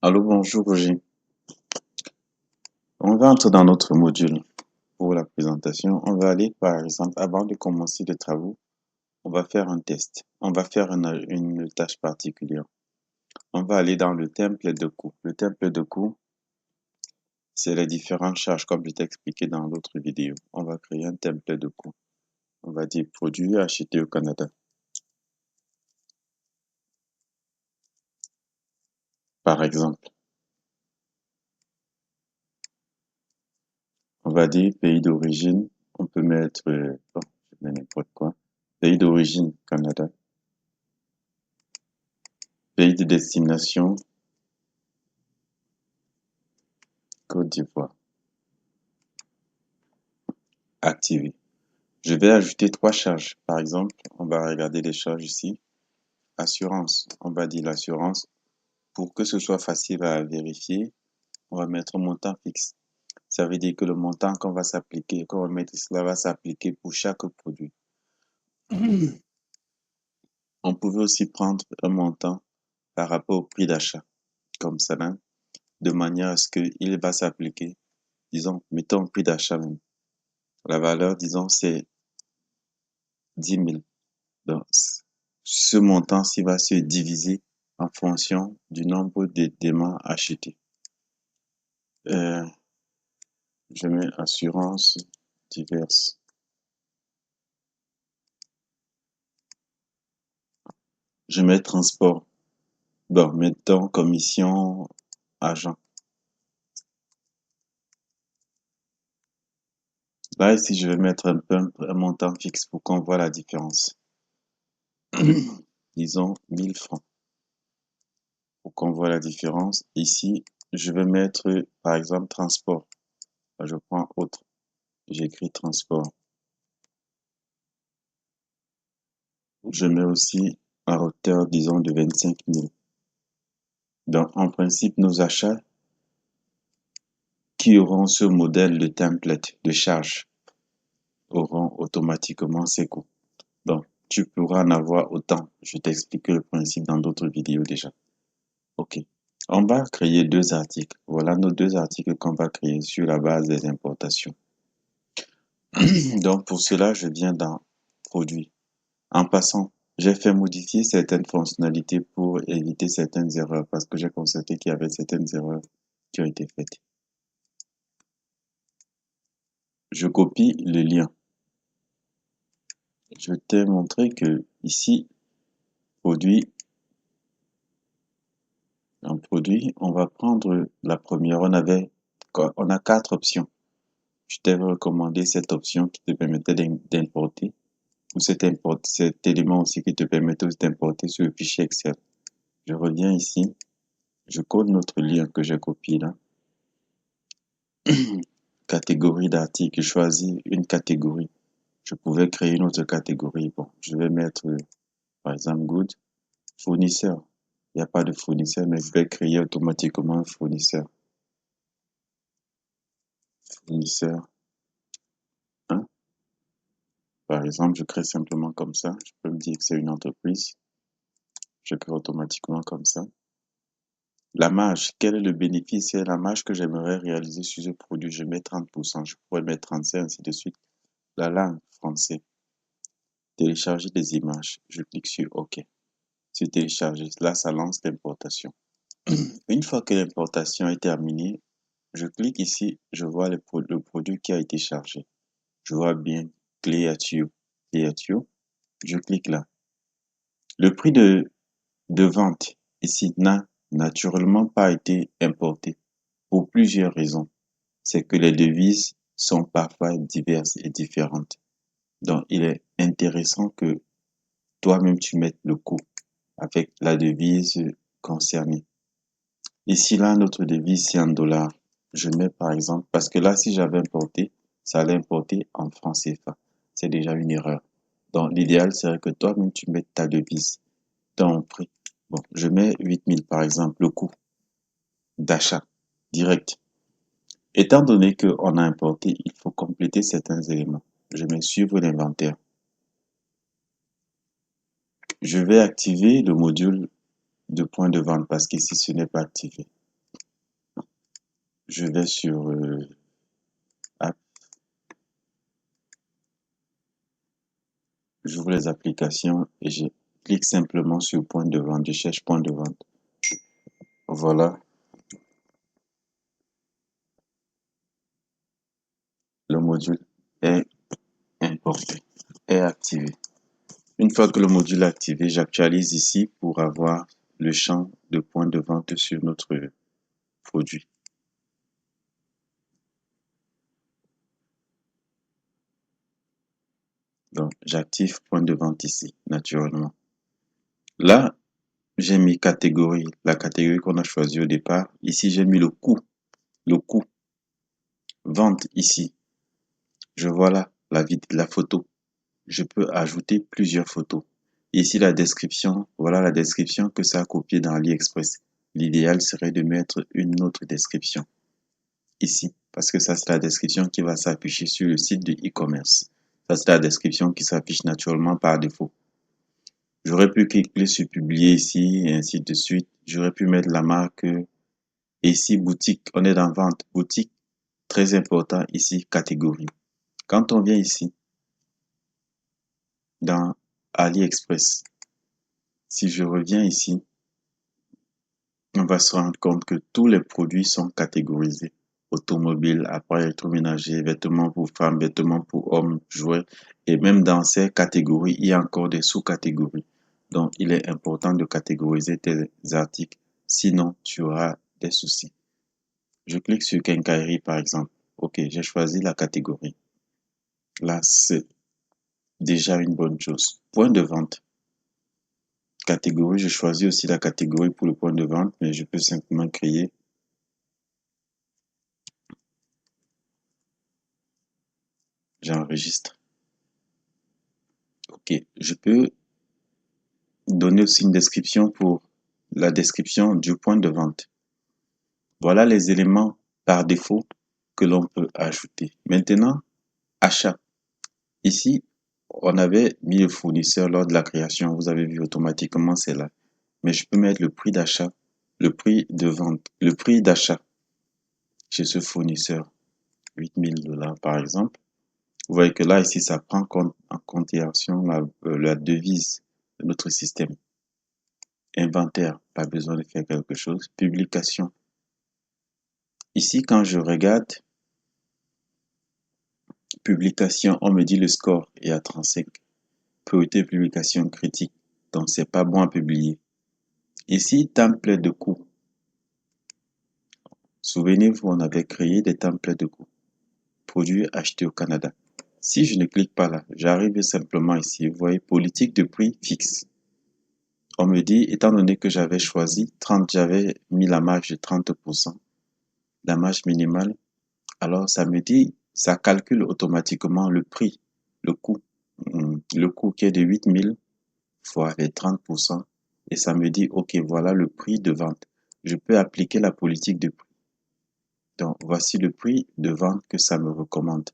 Allô, bonjour Roger. On va entrer dans notre module pour la présentation. On va aller, par exemple, avant de commencer les travaux, on va faire un test. On va faire une tâche particulière. On va aller dans le template de coût. Le template de coût, c'est les différentes charges, comme je t'ai expliqué dans l'autre vidéo. On va créer un template de coût. On va dire produits achetés au Canada. Par exemple, on va dire pays d'origine. On peut mettre, bon, je mets n'importe quoi. Pays d'origine, Canada. Pays de destination, Côte d'Ivoire. Activer. Je vais ajouter trois charges. Par exemple, on va regarder les charges ici. Assurance. On va dire l'assurance. Pour que ce soit facile à vérifier, on va mettre un montant fixe. Ça veut dire que le montant qu'on va mettre ici, va s'appliquer pour chaque produit. On pouvait aussi prendre un montant par rapport au prix d'achat, comme ça, là, de manière à ce qu'il va s'appliquer. Disons, mettons le prix d'achat même. La valeur, disons, c'est 10 000. Donc, ce montant-ci va se diviser en fonction du nombre d'éléments achetés. Je mets assurance diverses. Je mets transport. Bon, mettons commission, agent. Là, ici, je vais mettre un montant fixe pour qu'on voit la différence. Disons 1000 francs. Pour qu'on voit la différence. Ici, je vais mettre, par exemple, transport. Je prends autre. J'écris transport. Je mets aussi un hauteur, disons, de 25 000. Donc, en principe, nos achats qui auront ce modèle de template de charge auront automatiquement ces coûts. Donc, tu pourras en avoir autant. Je t'explique le principe dans d'autres vidéos déjà. OK. On va créer deux articles. Voilà nos deux articles qu'on va créer sur la base des importations. Donc, pour cela, je viens dans Produits. En passant, j'ai fait modifier certaines fonctionnalités pour éviter certaines erreurs parce que j'ai constaté qu'il y avait certaines erreurs qui ont été faites. Je copie le lien. Je t'ai montré que ici, produit, en produit, on va prendre la première. On a quatre options. Je t'ai recommandé cette option qui te permettait d'importer ou cet élément aussi qui te permettait d'importer sur le fichier Excel. Je reviens ici, je colle notre lien que j'ai copié là. Catégorie d'articles, je choisis une catégorie. Je pouvais créer une autre catégorie. Bon, je vais mettre, par exemple, good, fournisseur. Il n'y a pas de fournisseur, mais je vais créer automatiquement un fournisseur. Fournisseur 1. Par exemple, je crée simplement comme ça. Je peux me dire que c'est une entreprise. Je crée automatiquement comme ça. La marge, quel est le bénéfice? C'est la marge que j'aimerais réaliser sur ce produit. Je mets 30%, je pourrais mettre 35, ainsi de suite. La langue, français. Télécharger des images. Je clique sur OK. C'est téléchargé. Là, ça lance l'importation. Une fois que l'importation est terminée, je clique ici, je vois le produit qui a été chargé. Je vois bien clé à tuyau. Clé à tuyau. Je clique là. Le prix de vente ici n'a naturellement pas été importé pour plusieurs raisons. C'est que les devises sont parfois diverses et différentes. Donc, il est intéressant que toi-même tu mettes le coût avec la devise concernée. Ici, là, notre devise, c'est en dollars. Je mets par exemple, parce que là, si j'avais importé, ça allait importer en francs CFA. C'est déjà une erreur. Donc, l'idéal serait que toi-même, tu mettes ta devise dans le prix. Bon, je mets 8000 par exemple, le coût d'achat direct. Étant donné qu'on a importé, il faut compléter certains éléments. Je mets suivre l'inventaire. Je vais activer le module de point de vente parce qu'ici, ce n'est pas activé. Je vais sur App, j'ouvre les applications et je clique simplement sur point de vente. Je cherche point de vente. Voilà, le module est importé, est activé. Une fois que le module est activé, j'actualise ici pour avoir le champ de point de vente sur notre produit. Donc, j'active point de vente ici, naturellement. Là, j'ai mis catégorie, la catégorie qu'on a choisie au départ. Ici, j'ai mis le coût, vente ici. Je vois là la photo. Je peux ajouter plusieurs photos. Ici, la description, voilà la description que ça a copié dans AliExpress. L'idéal serait de mettre une autre description ici, parce que ça, c'est la description qui va s'afficher sur le site de e-commerce. Ça, c'est la description qui s'affiche naturellement par défaut. J'aurais pu cliquer sur publier ici et ainsi de suite. J'aurais pu mettre la marque ici, boutique. On est dans vente, boutique. Très important ici, catégorie. Quand on vient ici, dans AliExpress, si je reviens ici, on va se rendre compte que tous les produits sont catégorisés. Automobile, appareil électroménager, vêtements pour femmes, vêtements pour hommes, jouets. Et même dans ces catégories, il y a encore des sous-catégories. Donc, il est important de catégoriser tes articles. Sinon, tu auras des soucis. Je clique sur quincaillerie, par exemple. OK, j'ai choisi la catégorie. Là, c'est déjà une bonne chose. Point de vente. Catégorie, je choisis aussi la catégorie pour le point de vente, mais je peux simplement créer. J'enregistre. OK, je peux donner aussi une description pour la description du point de vente. Voilà les éléments par défaut que l'on peut ajouter. Maintenant, achat. Ici, on avait mis le fournisseur lors de la création. Vous avez vu automatiquement, c'est là. Mais je peux mettre le prix d'achat, le prix de vente, le prix d'achat chez ce fournisseur, 8 000 $ par exemple. Vous voyez que là, ici, ça prend en considération la devise de notre système. Inventaire, pas besoin de faire quelque chose. Publication. Ici, quand je regarde publication, on me dit le score est à 35. Priorité publication critique. Donc, c'est pas bon à publier. Ici, template de coût. Souvenez-vous, on avait créé des templates de coût. Produits achetés au Canada. Si je ne clique pas là, j'arrive simplement ici. Vous voyez, politique de prix fixe. On me dit, étant donné que j'avais choisi 30, j'avais mis la marge de 30%, la marge minimale, alors ça me dit, ça calcule automatiquement le prix, le coût. Le coût qui est de 8 000 fois les 30%, et ça me dit, OK, voilà le prix de vente. Je peux appliquer la politique de prix. Donc, voici le prix de vente que ça me recommande.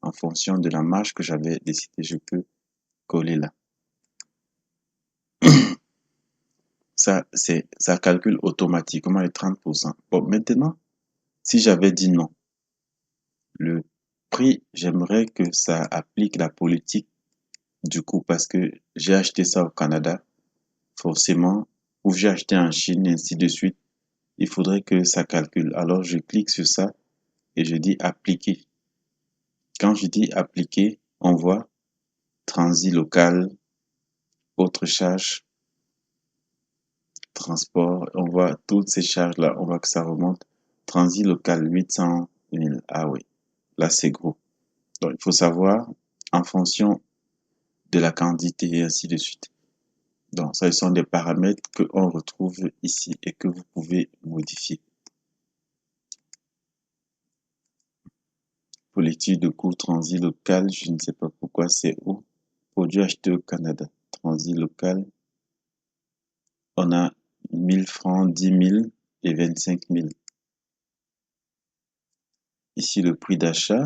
En fonction de la marge que j'avais décidé, je peux coller là. Ça calcule automatiquement les 30%. Bon, maintenant, si j'avais dit non, le prix, j'aimerais que ça applique la politique du coup parce que j'ai acheté ça au Canada, forcément, ou j'ai acheté en Chine, et ainsi de suite. Il faudrait que ça calcule. Alors, je clique sur ça et je dis appliquer. Quand je dis appliquer, on voit transit local, autres charges, transport, on voit toutes ces charges-là, on voit que ça remonte. Transit local, 800 000. Ah oui, là c'est gros. Donc, il faut savoir en fonction de la quantité et ainsi de suite. Donc, ça, ce sont des paramètres qu'on retrouve ici et que vous pouvez modifier. Pour l'étude de coût transit local, je ne sais pas pourquoi c'est où. Produit acheté au Canada. Transit local, on a 1000 francs, 10 000 et 25 000. Ici, le prix d'achat,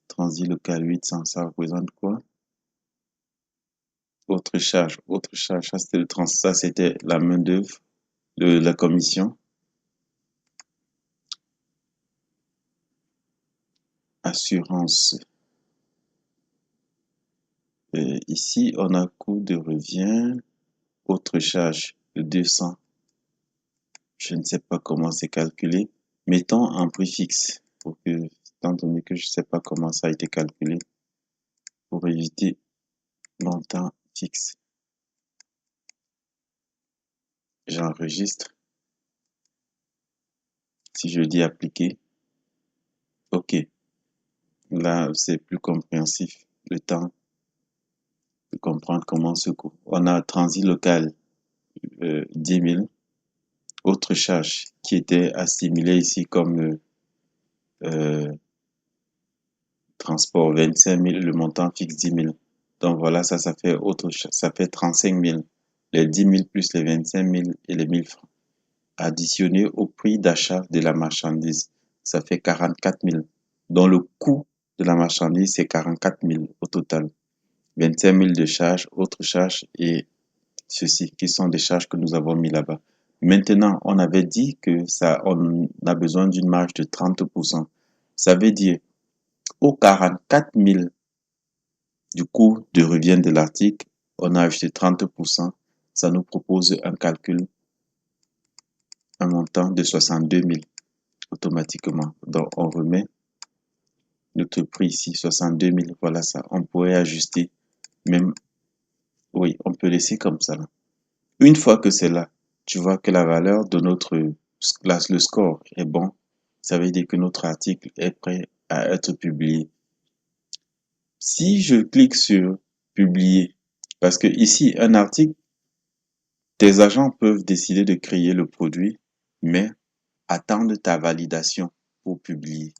transit local 800, ça représente quoi? Autre charge, ça c'était ça c'était la main d'œuvre, la commission. assurance. Ici, on a coût de revient, autre charge de 200. Je ne sais pas comment c'est calculé. Mettons un prix fixe, étant donné que je ne sais pas comment ça a été calculé, pour éviter montant fixe. J'enregistre. Si je dis appliquer, OK. Là, c'est plus compréhensif. Le temps de comprendre comment ce coût. On a transit local 10 000. Autre charge qui était assimilée ici comme euh, transport 25 000, le montant fixe 10 000. Donc voilà, ça fait ça fait 35 000. Les 10 000 plus les 25 000 et les 1 000 francs. Additionné au prix d'achat de la marchandise, ça fait 44 000. Donc le coût de la marchandise, c'est 44 000 au total. 25 000 de charges, autres charges et ceci, qui sont des charges que nous avons mis là-bas. Maintenant, on avait dit que on a besoin d'une marge de 30%. Ça veut dire, aux 44 000 du coût de revient de l'article, on a ajouté 30%. Ça nous propose un calcul, un montant de 62 000 automatiquement. Donc, on remet notre prix ici, 62 000. Voilà ça. On pourrait ajuster même, oui, on peut laisser comme ça là. Une fois que c'est là, tu vois que la valeur de le score est bon. Ça veut dire que notre article est prêt à être publié. Si je clique sur publier, parce que ici, un article, tes agents peuvent décider de créer le produit, mais attendre ta validation pour publier.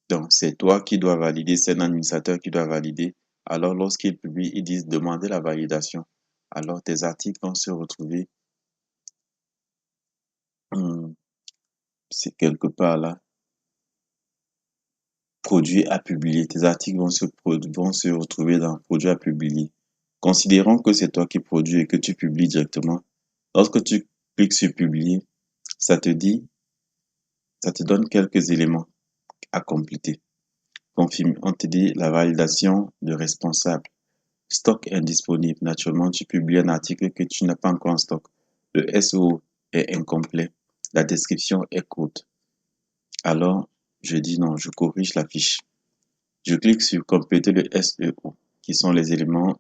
Donc, c'est toi qui dois valider, c'est un administrateur qui doit valider. Alors, lorsqu'ils publient, ils disent demander la validation. Alors, tes articles vont se retrouver c'est quelque part là, produit à publier. Tes articles vont se retrouver dans produit à publier. Considérons que c'est toi qui produis et que tu publies directement. Lorsque tu cliques sur publier, ça te dit, ça te donne quelques éléments à compléter. Confirme, on te dit la validation de responsable. Stock indisponible. Naturellement, tu publies un article que tu n'as pas encore en stock. Le SEO est incomplet. La description est courte. Alors, je dis non, je corrige la fiche. Je clique sur compléter le SEO, qui sont les éléments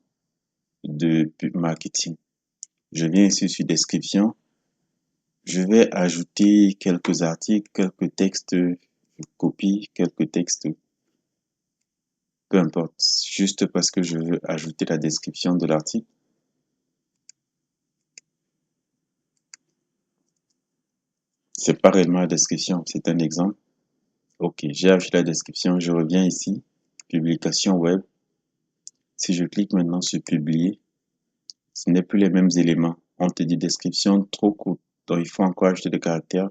de marketing. Je viens ici sur description. Je vais ajouter quelques articles, quelques textes. Je copie quelques textes. Peu importe, juste parce que je veux ajouter la description de l'article. C'est pas réellement la description, c'est un exemple. Ok, j'ai ajouté la description. Je reviens ici, publication web. Si je clique maintenant sur publier, ce n'est plus les mêmes éléments. On te dit description trop courte, donc il faut encore ajouter des caractères.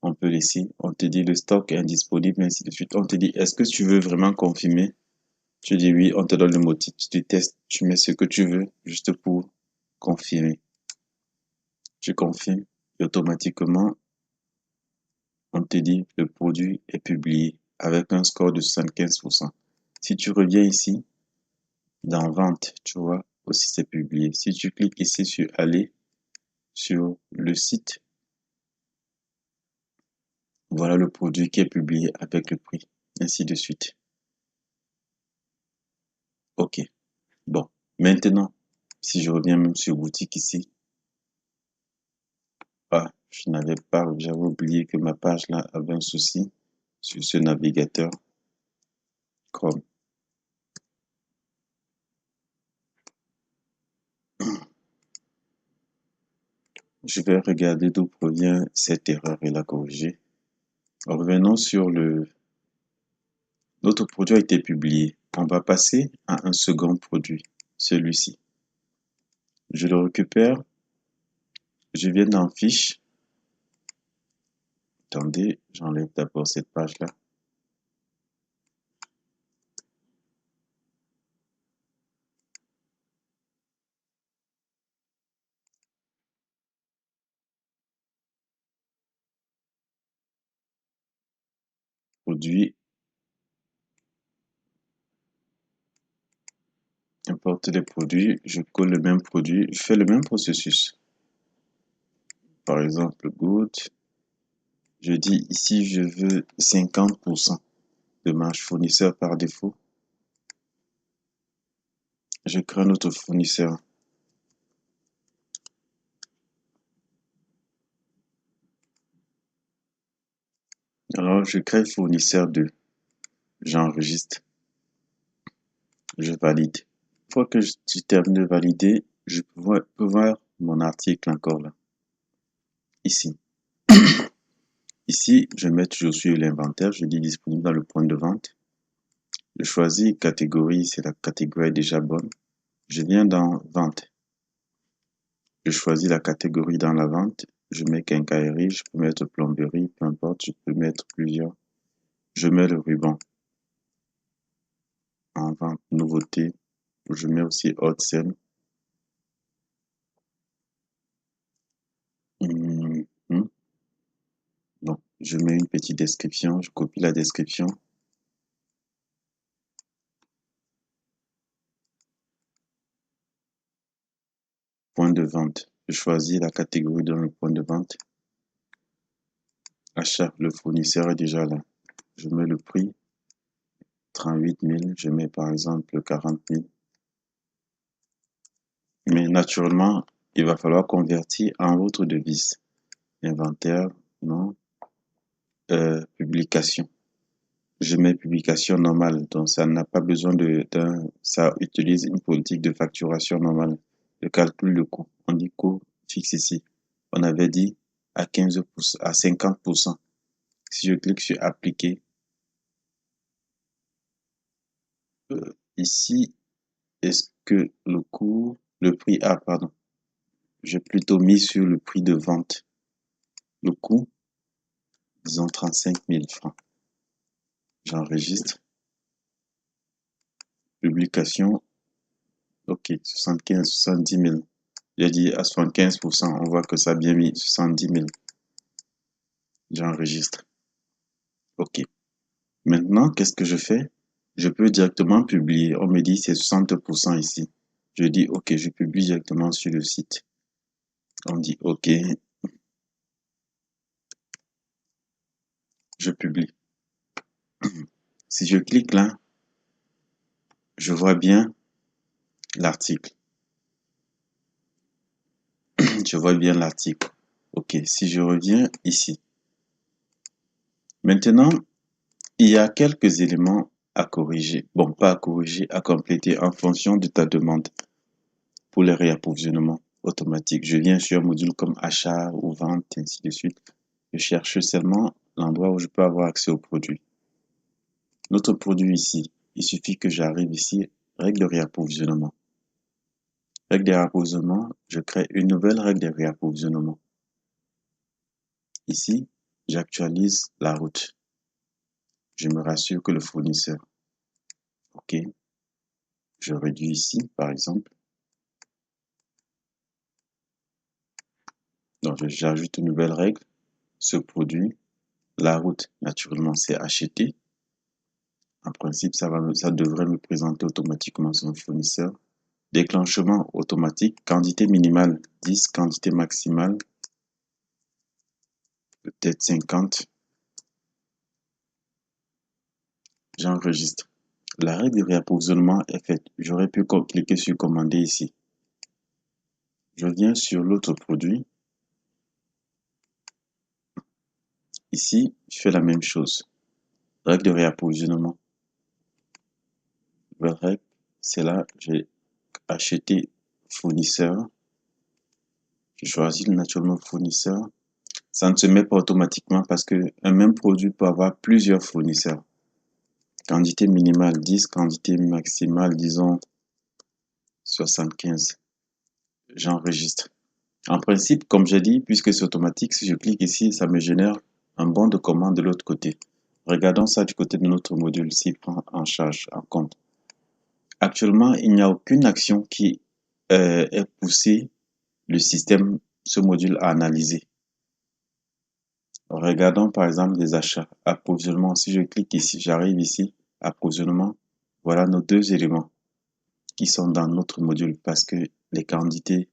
On peut laisser. On te dit le stock est indisponible, ainsi de suite. On te dit est-ce que tu veux vraiment confirmer? Tu dis oui, on te donne le motif. Tu testes, tu mets ce que tu veux juste pour confirmer. Tu confirmes et automatiquement, on te dit le produit est publié avec un score de 75%. Si tu reviens ici, dans vente, tu vois, aussi c'est publié. Si tu cliques ici sur aller sur le site, voilà le produit qui est publié avec le prix, ainsi de suite. Ok, bon, maintenant, si je reviens même sur boutique ici, ah, j'avais oublié que ma page là avait un souci sur ce navigateur Chrome. Je vais regarder d'où provient cette erreur et la corriger. Revenons sur notre produit a été publié. On va passer à un second produit, celui-ci. Je le récupère. Je viens dans Fiche. Attendez, j'enlève d'abord cette page-là. Produit J'importe des produits, je colle le même produit, je fais le même processus. Par exemple, good. Je dis ici, je veux 50% de marge fournisseur par défaut. Je crée un autre fournisseur. Alors, je crée fournisseur 2. J'enregistre. Je valide. Une fois que je termine de valider, je peux voir mon article encore là. Ici. Ici, je mets toujours sur l'inventaire. Je dis disponible dans le point de vente. Je choisis catégorie, c'est la catégorie déjà bonne. Je viens dans vente. Je choisis la catégorie dans la vente. Je mets quincaillerie, je peux mettre plomberie, peu importe, je peux mettre plusieurs. Je mets le ruban en vente, nouveauté. Je mets aussi haute scène. Donc, je mets une petite description, je copie la description. Point de vente. Je choisis la catégorie dans le point de vente. Achat, le fournisseur est déjà là. Je mets le prix, 38 000. Je mets par exemple 40 000. Mais naturellement, il va falloir convertir en autre devise. Inventaire, non. Publication. Je mets publication normale, donc ça n'a pas besoin ça utilise une politique de facturation normale. Je calcule le coût. On dit coût fixe ici. On avait dit à 15%, à 50%. Si je clique sur appliquer, ici, est-ce que le coût, le prix, pardon, j'ai plutôt mis sur le prix de vente. Le coût, disons 35 000 francs. J'enregistre. Publication, ok, 75, 70 000. J'ai dit à 75%, on voit que ça a bien mis 70 000. J'enregistre. Ok. Maintenant, qu'est-ce que je fais? Je peux directement publier. On me dit c'est 60% ici. Je dis ok, je publie directement sur le site. On dit ok, je publie. Si je clique là, je vois bien l'article. Je vois bien l'article. Ok, si je reviens ici. Maintenant, il y a quelques éléments à corriger. Bon, pas à corriger, à compléter en fonction de ta demande pour les réapprovisionnements automatiques. Je viens sur un module comme achat ou vente, ainsi de suite. Je cherche seulement l'endroit où je peux avoir accès au produit. Notre produit ici, il suffit que j'arrive ici, règle de réapprovisionnement. Règle de réapprovisionnement, je crée une nouvelle règle de réapprovisionnement. Ici, j'actualise la route. Je me rassure que le fournisseur. OK. Je réduis ici, par exemple. Donc, j'ajoute une nouvelle règle. Ce produit, la route, naturellement, c'est acheté. En principe, ça devrait me présenter automatiquement son fournisseur. Déclenchement automatique, quantité minimale 10, quantité maximale peut-être 50. J'enregistre. La règle de réapprovisionnement est faite. J'aurais pu cliquer sur commander ici. Je viens sur l'autre produit. Ici, je fais la même chose. Règle de réapprovisionnement. Nouvelle règle, c'est là, j'ai acheté fournisseur. Je choisis naturellement fournisseur. Ça ne se met pas automatiquement parce que un même produit peut avoir plusieurs fournisseurs. Quantité minimale 10, quantité maximale, disons 75. J'enregistre. En principe, comme j'ai dit, puisque c'est automatique, si je clique ici, ça me génère un bon de commande de l'autre côté. Regardons ça du côté de notre module, s'il prend en charge, en compte. Actuellement, il n'y a aucune action qui est poussée le système, ce module à analyser. Regardons par exemple des achats, approvisionnement. Si je clique ici, j'arrive ici, approvisionnement. Voilà nos deux éléments. qui sont dans notre module parce que les quantités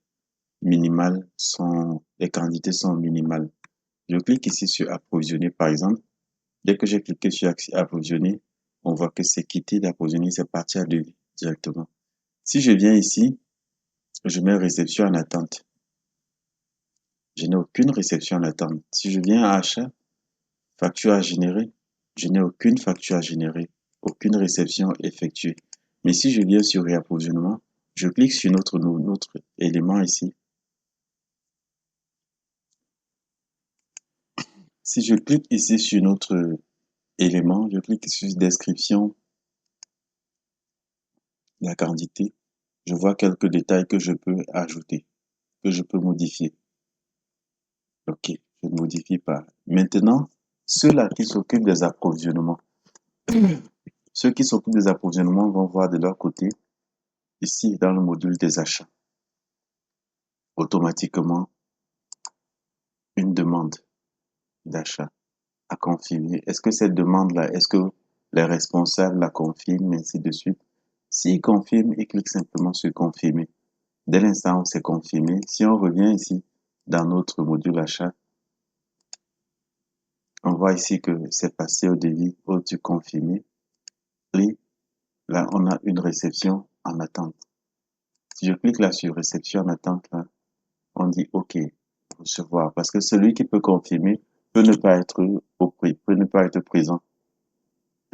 les quantités sont minimales. Je clique ici sur approvisionner par exemple. Dès que j'ai cliqué sur approvisionner, on voit que c'est quitté d'approvisionner, c'est parti à devis directement. Si je viens ici, je mets réception en attente. Je n'ai aucune réception en attente. Si je viens à achat, facture à générer, je n'ai aucune facture à générer, aucune réception effectuée. Mais si je viens sur réapprovisionnement, je clique sur notre élément ici. Si je clique ici sur notre élément, je clique sur description, la quantité, je vois quelques détails que je peux ajouter, que je peux modifier. Ok, je ne modifie pas. Maintenant, ceux-là qui s'occupent des approvisionnements, ceux qui s'occupent des approvisionnements vont voir de leur côté, ici dans le module des achats, automatiquement une demande d'achat à confirmer. Est-ce que cette demande-là, est-ce que les responsables la confirment, ainsi de suite. S'ils confirment, ils cliquent simplement sur confirmer. Dès l'instant où c'est confirmé, si on revient ici dans notre module achat, on voit ici que c'est passé au devis au-dessus confirmé. Et là, on a une réception en attente. Si je clique là sur réception en attente, là, on dit OK, recevoir. Parce que celui qui peut confirmer peut ne pas être peut ne pas être présent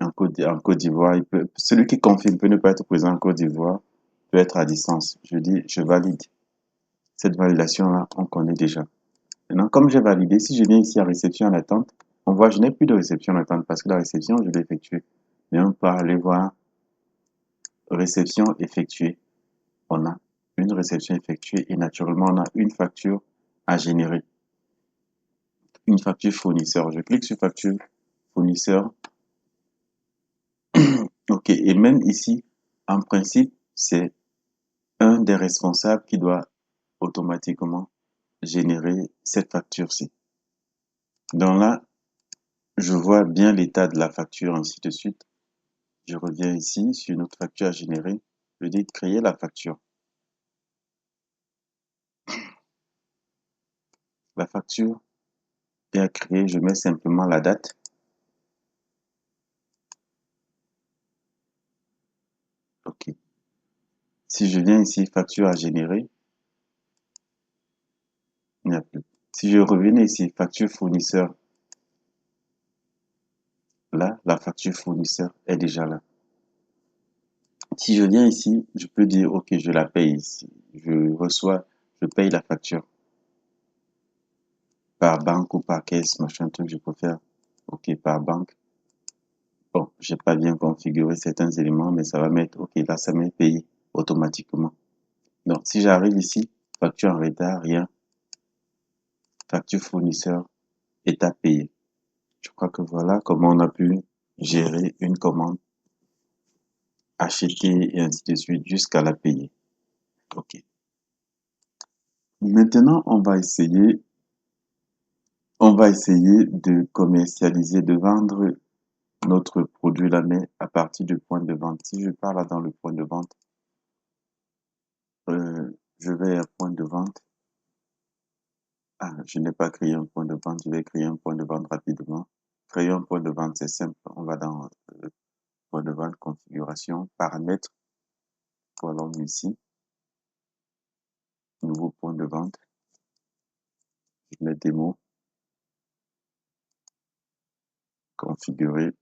en Côte d'Ivoire. Celui qui confirme peut ne pas être présent en Côte d'Ivoire, peut être à distance. Je dis, je valide. Cette validation-là, on connaît déjà. Maintenant, comme j'ai validé, si je viens ici à réception en attente, on voit, je n'ai plus de réception en attente parce que la réception, je l'ai effectuée. Mais on peut aller voir réception effectuée. On a une réception effectuée et naturellement, on a une facture à générer. Une facture fournisseur. Je clique sur facture fournisseur. OK. Et même ici, en principe, c'est un des responsables qui doit automatiquement générer cette facture-ci. Donc là, je vois bien l'état de la facture, ainsi de suite. Je reviens ici sur notre facture à générer. Je dis créer la facture. La facture est à créer. Je mets simplement la date. OK. Si je viens ici, facture à générer, il n'y a plus. Si je revenais ici, facture fournisseur, là, la facture fournisseur est déjà là. Si je viens ici, je peux dire, OK, je la paye ici. Je paye la facture par banque ou par caisse, machin truc, je préfère, OK, par banque. Bon, j'ai pas bien configuré certains éléments, mais ça va mettre, OK, là, ça m'est payé automatiquement. Donc, si j'arrive ici, facture en retard, rien. Facture fournisseur, état payé. Je crois que voilà comment on a pu gérer une commande, acheter et ainsi de suite jusqu'à la payer. OK. Maintenant, on va essayer de commercialiser, de vendre notre produit là, mais à partir du point de vente. Si je pars là dans le point de vente, je vais à point de vente. Ah, je n'ai pas créé un point de vente, je vais créer un point de vente rapidement. Créer un point de vente, c'est simple. On va dans point de vente, configuration, paramètres. Voilà, ici, nouveau point de vente. Je mets démo, configurer.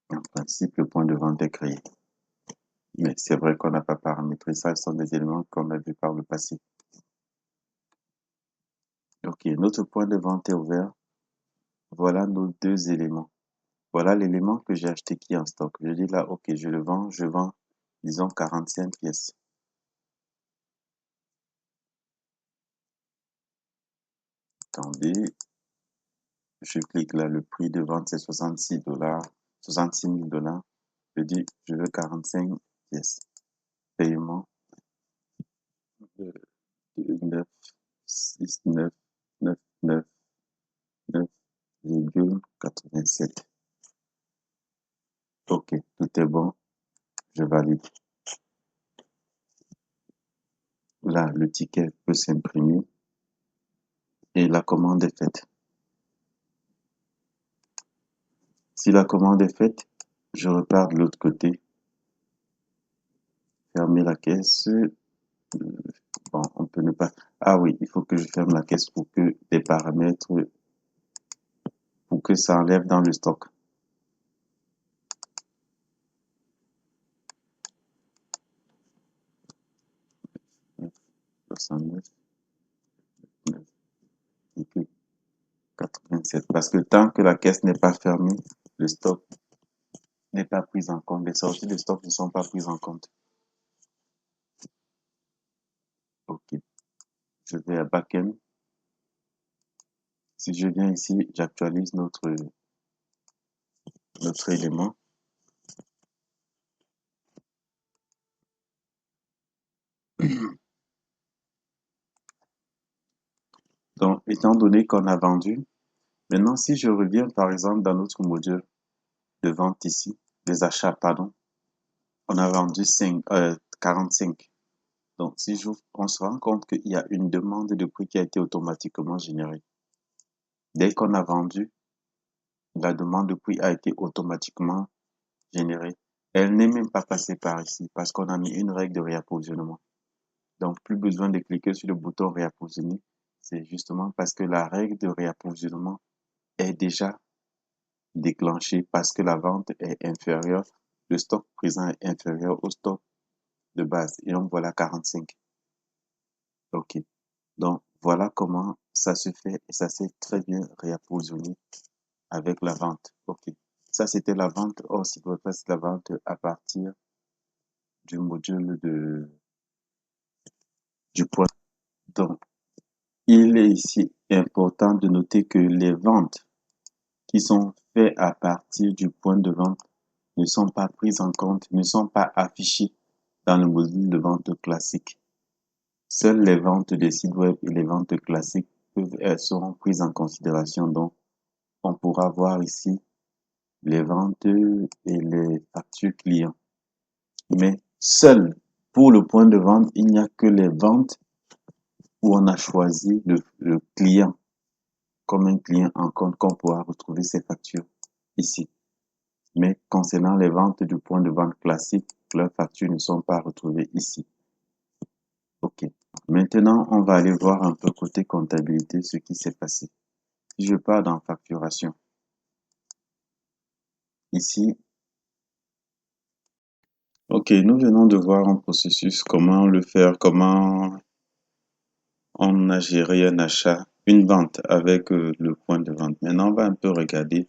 En principe, le point de vente est créé. Mais c'est vrai qu'on n'a pas paramétré ça, ce sont des éléments qu'on a vu par le passé. Ok, notre point de vente est ouvert. Voilà nos deux éléments. Voilà l'élément que j'ai acheté qui est en stock. Je dis là, ok, je le vends, je vends, disons 45 pièces. Attendez, je clique là, le prix de vente c'est 66 $, 66 000 $. Je dis, je veux 45 pièces. Paiement de 9, 6, 9, 9, 9, 9,87. Ok, tout est bon. Je valide. Là, le ticket peut s'imprimer et la commande est faite. Si la commande est faite, je repars de l'autre côté, fermer la caisse. Bon, on peut ne pas. Ah oui, il faut que je ferme la caisse pour que les paramètres, pour que ça enlève dans le stock. Neuf, 69, 9, et que 87. Parce que tant que la caisse n'est pas fermée, le stock n'est pas pris en compte. Les sorties de stock ne sont pas prises en compte. Ok. Je vais à Backend. Si je viens ici, j'actualise notre élément. Donc, étant donné qu'on a vendu, maintenant, si je reviens par exemple dans notre module de vente ici, des achats, pardon, on a vendu 45. Donc, si j'ouvre, on se rend compte qu'il y a une demande de prix qui a été automatiquement générée. Dès qu'on a vendu, la demande de prix a été automatiquement générée. Elle n'est même pas passée par ici parce qu'on a mis une règle de réapprovisionnement. Donc, plus besoin de cliquer sur le bouton réapprovisionner. C'est justement parce que la règle de réapprovisionnement est déjà déclenchée parce que la vente est inférieure, le stock présent est inférieur au stock de base. Et donc, voilà 45. OK. Donc, voilà comment ça se fait et ça s'est très bien réapprovisionné avec la vente. OK. Ça, c'était la vente hors site WordPress, la vente à partir du module du point. Donc, il est ici important de noter que les ventes qui sont faites à partir du point de vente ne sont pas prises en compte, ne sont pas affichées dans le module de vente classique. Seules les ventes des sites web et les ventes classiques seront prises en considération. Donc, on pourra voir ici les ventes et les factures clients. Mais seul pour le point de vente, il n'y a que les ventes où on a choisi le client comme un client en compte qu'on pourra retrouver ses factures ici. Mais concernant les ventes du point de vente classique, leurs factures ne sont pas retrouvées ici. OK. Maintenant, on va aller voir un peu côté comptabilité ce qui s'est passé. Si je pars dans facturation, ici, OK, nous venons de voir un processus, comment le faire, comment on a géré un achat, une vente avec le point de vente. Maintenant, on va un peu regarder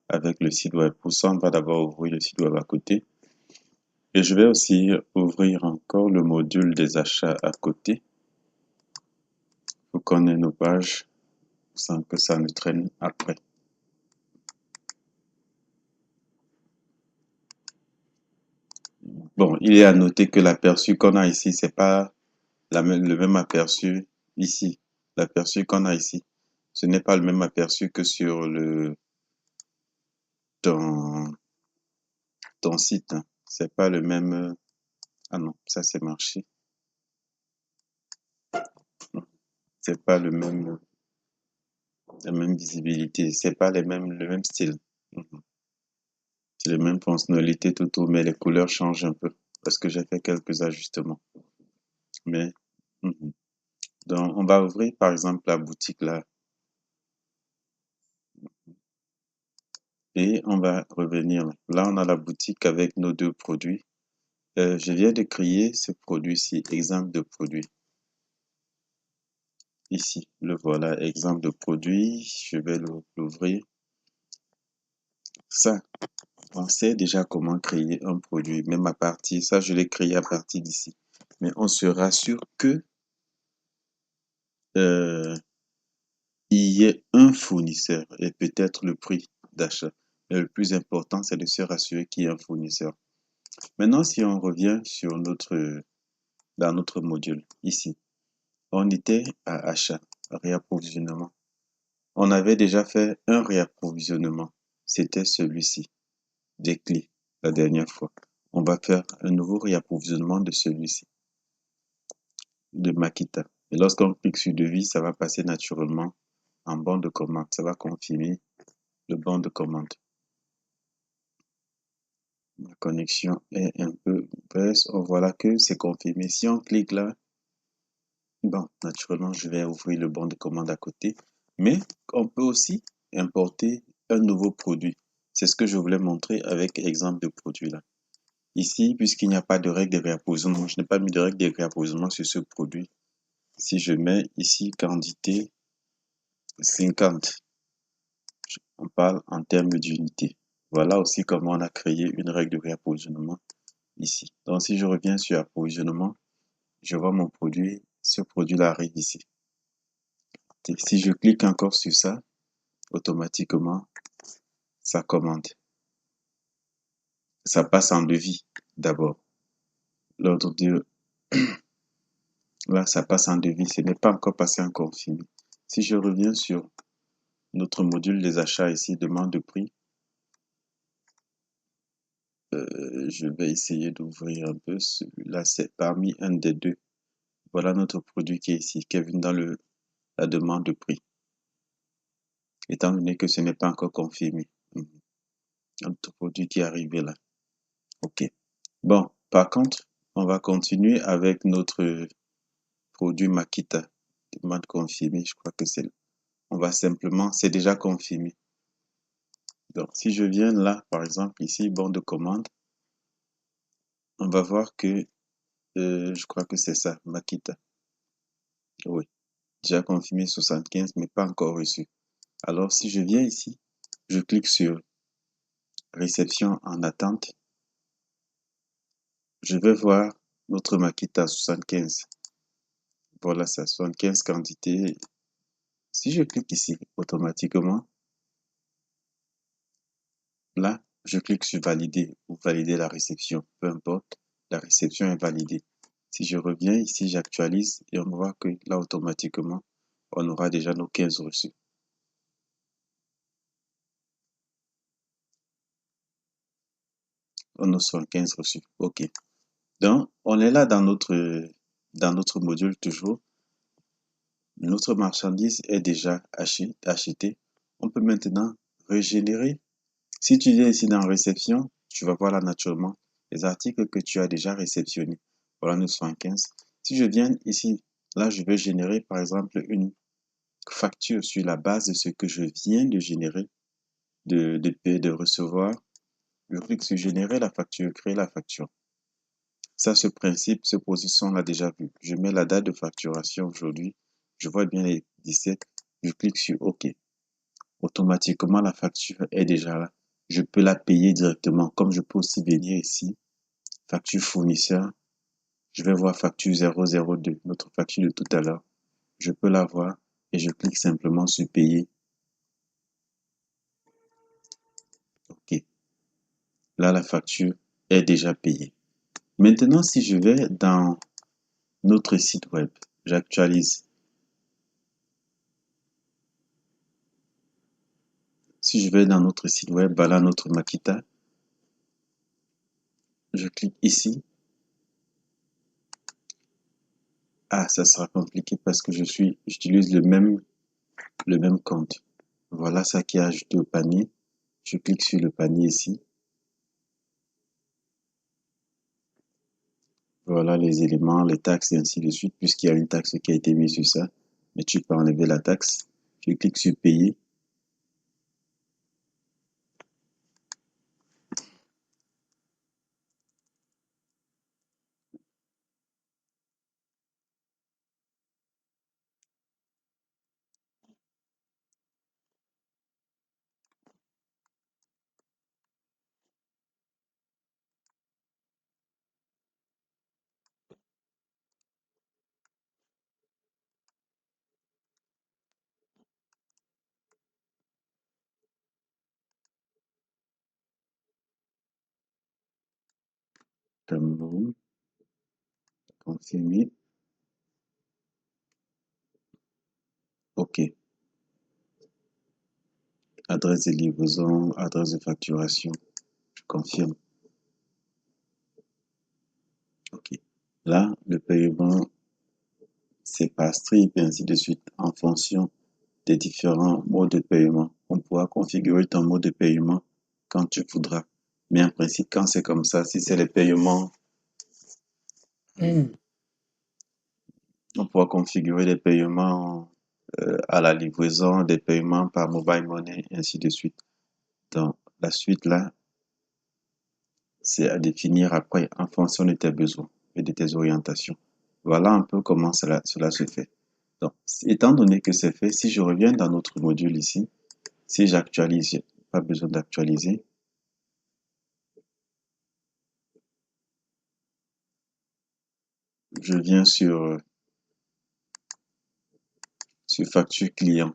avec le site web. Pour ça, on va d'abord ouvrir le site web à côté. Et je vais aussi ouvrir encore le module des achats à côté pour qu'on ait nos pages sans que ça ne traîne après. Bon, il est à noter que l'aperçu qu'on a ici, c'est pas le même aperçu ici. L'aperçu qu'on a ici, ce n'est pas le même aperçu que sur ton, ton site. Hein. C'est pas le même. Ah non, ça c'est marché. C'est pas la même visibilité. C'est pas le même style. Mhm. C'est les mêmes fonctionnalités tout autour, mais les couleurs changent un peu parce que j'ai fait quelques ajustements. Mais mhm. Donc, on va ouvrir par exemple la boutique là et on va revenir là. Là, on a la boutique avec nos deux produits. Je viens de créer ce produit-ci, exemple de produit. Ici, le voilà, exemple de produit. Je vais l'ouvrir. Ça, on sait déjà comment créer un produit, même à partir, ça je l'ai créé à partir d'ici. Mais on se rassure que euh, il y ait un fournisseur et peut-être le prix d'achat. Mais le plus important, c'est de se rassurer qu'il y ait un fournisseur. Maintenant, si on revient sur dans notre module, ici, on était à achat, réapprovisionnement. On avait déjà fait un réapprovisionnement. C'était celui-ci, des clés. la dernière fois. On va faire un nouveau réapprovisionnement de celui-ci, de Makita. Et lorsqu'on clique sur devis, ça va passer naturellement en bon de commande. Ça va confirmer le bon de commande. La connexion est un peu baisse. On voit là que c'est confirmé. Si on clique là, bon, naturellement, je vais ouvrir le bon de commande à côté. Mais on peut aussi importer un nouveau produit. C'est ce que je voulais montrer avec l'exemple de produit là. Ici, puisqu'il n'y a pas de règle de réapprovisionnement, je n'ai pas mis de règle de réapprovisionnement sur ce produit. Si je mets ici quantité 50, on parle en termes d'unité. Voilà aussi comment on a créé une règle de réapprovisionnement ici. Donc, si je reviens sur approvisionnement, je vois mon produit, ce produit-là arrive ici. Si je clique encore sur ça, automatiquement, ça commande. Ça passe en devis d'abord. L'ordre de là, ça passe en devis. Ce n'est pas encore passé en confirmé. Si je reviens sur notre module des achats ici, demande de prix, je vais essayer d'ouvrir un peu. Celui-là, c'est parmi un des deux. Voilà notre produit qui est ici, qui est dans la demande de prix, étant donné que ce n'est pas encore confirmé. Notre produit qui est arrivé là. OK. Bon, par contre, on va continuer avec notre produit Makita. Demande confirmée, je crois que c'est. On va simplement, c'est déjà confirmé. Donc, si je viens là, par exemple, ici, bon de commande, on va voir que, je crois que c'est ça, Makita. Oui, déjà confirmé 75, mais pas encore reçu. Alors, si je viens ici, je clique sur réception en attente, je vais voir notre Makita 75. Voilà ça, 75 quantités. Si je clique ici, automatiquement, là, je clique sur valider ou valider la réception. Peu importe, la réception est validée. Si je reviens ici, j'actualise et on voit que là, automatiquement, on aura déjà nos 15 reçus. On a 75 reçus. OK. Donc, on est là dans notre module toujours. Notre marchandise est déjà achetée. On peut maintenant régénérer. Si tu viens ici dans réception, tu vas voir là naturellement les articles que tu as déjà réceptionnés. Voilà nos 75. Si je viens ici, là, je vais générer par exemple une facture sur la base de ce que je viens de générer, de recevoir. Je clique sur générer la facture, créer la facture. Ça, ce principe, ce position, on l'a déjà vu. Je mets la date de facturation aujourd'hui. Je vois bien les 17. Je clique sur OK. Automatiquement, la facture est déjà là. Je peux la payer directement. Comme je peux aussi venir ici, facture fournisseur. Je vais voir facture 002, notre facture de tout à l'heure. Je peux la voir et je clique simplement sur payer. OK. Là, la facture est déjà payée. Maintenant, si je vais dans notre site web, j'actualise. Si je vais dans notre site web, voilà notre Makita. Je clique ici. Ah, ça sera compliqué parce que j'utilise le même compte. Voilà ça qui est ajouté au panier. Je clique sur le panier ici. Voilà les éléments, les taxes et ainsi de suite, puisqu'il y a une taxe qui a été mise sur ça. Mais tu peux enlever la taxe. Je clique sur payer. Cameroun, confirmer. OK. Adresse de livraison, adresse de facturation. Je confirme. Là, le paiement, c'est par strip et ainsi de suite en fonction des différents modes de paiement. On pourra configurer ton mode de paiement quand tu voudras. Mais en principe, quand c'est comme ça, si c'est les paiements, on pourra configurer les paiements à la livraison, des paiements par mobile money, et ainsi de suite. Donc, la suite là, c'est à définir après en fonction de tes besoins et de tes orientations. Voilà un peu comment cela se fait. Donc, étant donné que c'est fait, si je reviens dans notre module ici, si j'actualise, j'ai pas besoin d'actualiser. Je viens sur facture client.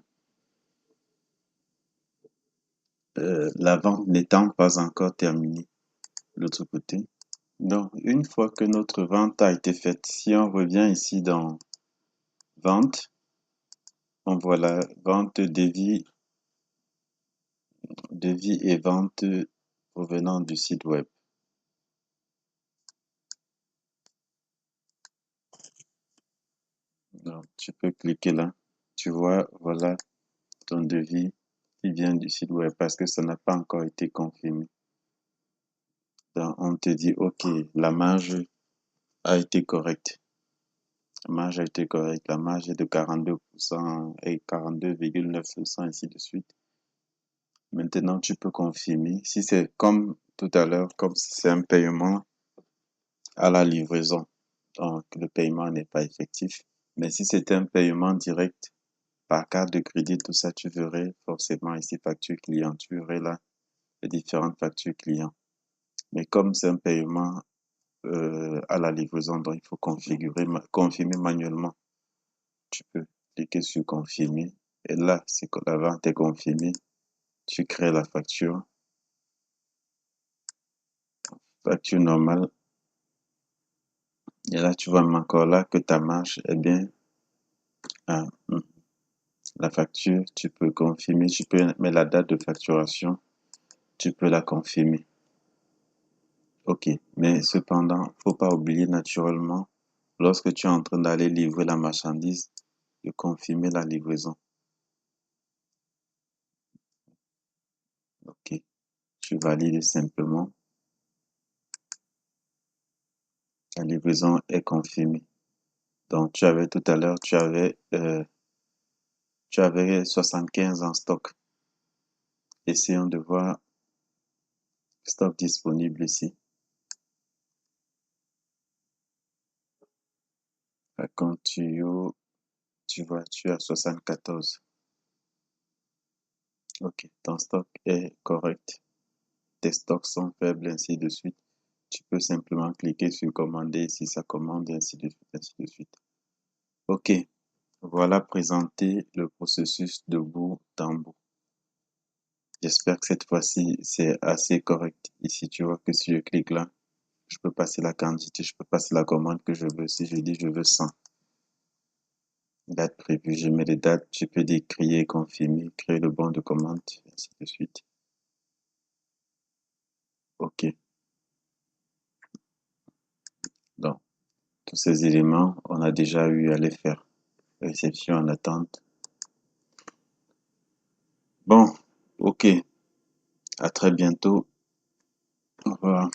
La vente n'étant pas encore terminée de l'autre côté. Donc, une fois que notre vente a été faite, si on revient ici dans vente, on voit la vente devis et vente provenant du site web. Donc, tu peux cliquer là. Tu vois, voilà ton devis qui vient du site web parce que ça n'a pas encore été confirmé. Donc, on te dit, OK, la marge a été correcte. La marge a été correcte. La marge est de 42% et 42,9%, ainsi de suite. Maintenant, tu peux confirmer. Si c'est comme tout à l'heure, comme si c'est un paiement à la livraison, donc le paiement n'est pas effectif. Mais si c'est un paiement direct par carte de crédit, tout ça, tu verrais forcément ici facture client. Tu verrais là les différentes factures clients. Mais comme c'est un paiement à la livraison, donc il faut confirmer manuellement. Tu peux cliquer sur confirmer. Et là, c'est que la vente est confirmée. Tu crées la facture. Facture normale. Et là, tu vois encore là que ta marge est bien. Ah, la facture, tu peux confirmer. Tu peux mettre la date de facturation. Tu peux la confirmer. OK. Mais cependant, faut pas oublier naturellement, lorsque tu es en train d'aller livrer la marchandise, de confirmer la livraison. OK. Tu valides simplement. La livraison est confirmée. Donc, tu avais tout à l'heure, tu avais 75 en stock. Essayons de voir stock disponible ici. Quand tu vois, tu as 74. OK. Ton stock est correct. Tes stocks sont faibles, ainsi de suite. Tu peux simplement cliquer sur commander si ça commande, ainsi de suite, ainsi de suite. OK. Voilà présenté le processus de bout en bout. J'espère que cette fois-ci, c'est assez correct. Ici, tu vois que si je clique là, je peux passer la quantité, je peux passer la commande que je veux. Si je dis je veux 100, date prévue, je mets les dates, je peux dire créer, confirmer, créer le bon de commande, ainsi de suite. OK. Donc, tous ces éléments, on a déjà eu à les faire. Réception en attente. Bon, OK. À très bientôt. Au revoir.